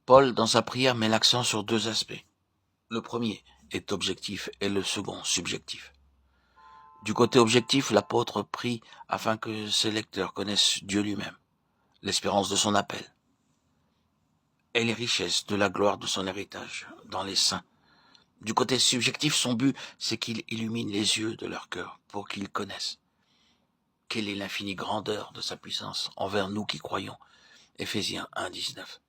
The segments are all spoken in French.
Paul, dans sa prière, met l'accent sur deux aspects. Le premier est objectif et le second subjectif. Du côté objectif, l'apôtre prie afin que ses lecteurs connaissent Dieu lui-même, l'espérance de son appel, et les richesses de la gloire de son héritage dans les saints. Du côté subjectif, son but, c'est qu'il illumine les yeux de leur cœur pour qu'ils connaissent quelle est l'infinie grandeur de sa puissance envers nous qui croyons. Éphésiens 1, 19.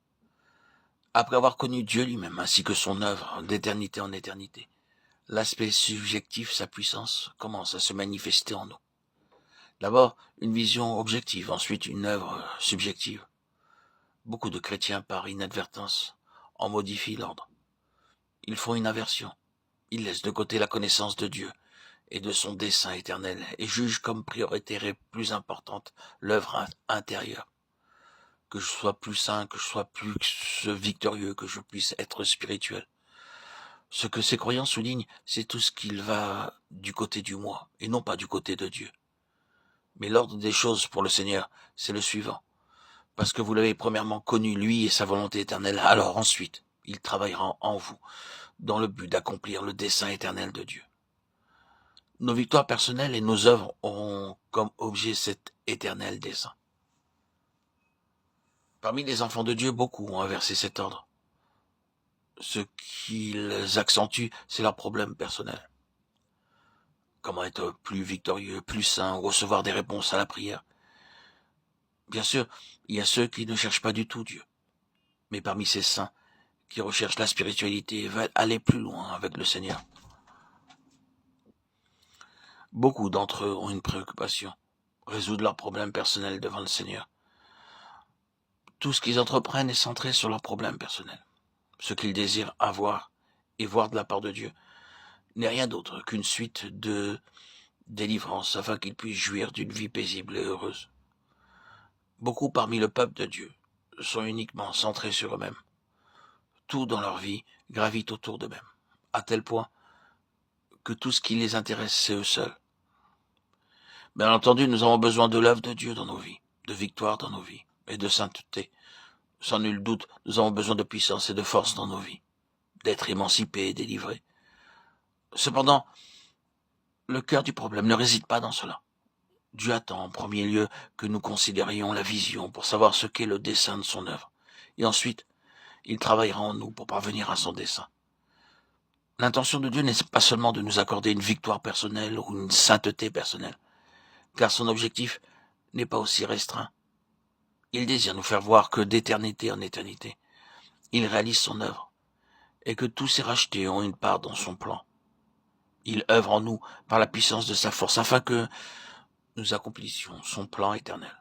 Après avoir connu Dieu lui-même ainsi que son œuvre d'éternité en éternité, l'aspect subjectif, sa puissance, commence à se manifester en nous. D'abord, une vision objective, ensuite une œuvre subjective. Beaucoup de chrétiens, par inadvertance, en modifient l'ordre. Ils font une inversion. Ils laissent de côté la connaissance de Dieu et de son dessein éternel et jugent comme prioritaire plus importante l'œuvre intérieure. Que je sois plus saint, que je sois plus victorieux, que je puisse être spirituel. Ce que ces croyants soulignent, c'est tout ce qu'il va du côté du moi et non pas du côté de Dieu. Mais l'ordre des choses pour le Seigneur, c'est le suivant. Parce que vous l'avez premièrement connu, lui et sa volonté éternelle, alors ensuite, il travaillera en vous, dans le but d'accomplir le dessein éternel de Dieu. Nos victoires personnelles et nos œuvres auront comme objet cet éternel dessein. Parmi les enfants de Dieu, beaucoup ont inversé cet ordre. Ce qu'ils accentuent, c'est leurs problèmes personnels. Comment être plus victorieux, plus saint, recevoir des réponses à la prière. Bien sûr, il y a ceux qui ne cherchent pas du tout Dieu. Mais parmi ces saints qui recherchent la spiritualité et veulent aller plus loin avec le Seigneur, beaucoup d'entre eux ont une préoccupation, résoudre leurs problèmes personnels devant le Seigneur. Tout ce qu'ils entreprennent est centré sur leurs problèmes personnels. Ce qu'ils désirent avoir et voir de la part de Dieu n'est rien d'autre qu'une suite de délivrance afin qu'ils puissent jouir d'une vie paisible et heureuse. Beaucoup parmi le peuple de Dieu sont uniquement centrés sur eux-mêmes. Tout dans leur vie gravite autour d'eux-mêmes, à tel point que tout ce qui les intéresse, c'est eux seuls. Bien entendu, nous avons besoin de l'œuvre de Dieu dans nos vies, de victoire dans nos vies et de sainteté. Sans nul doute, nous avons besoin de puissance et de force dans nos vies, d'être émancipés et délivrés. Cependant, le cœur du problème ne réside pas dans cela. Dieu attend en premier lieu que nous considérions la vision pour savoir ce qu'est le dessein de son œuvre. Et ensuite, il travaillera en nous pour parvenir à son dessein. L'intention de Dieu n'est pas seulement de nous accorder une victoire personnelle ou une sainteté personnelle, car son objectif n'est pas aussi restreint. Il désire nous faire voir que d'éternité en éternité, il réalise son œuvre, et que tous ses rachetés ont une part dans son plan. Il œuvre en nous par la puissance de sa force, afin que nous accomplissions son plan éternel.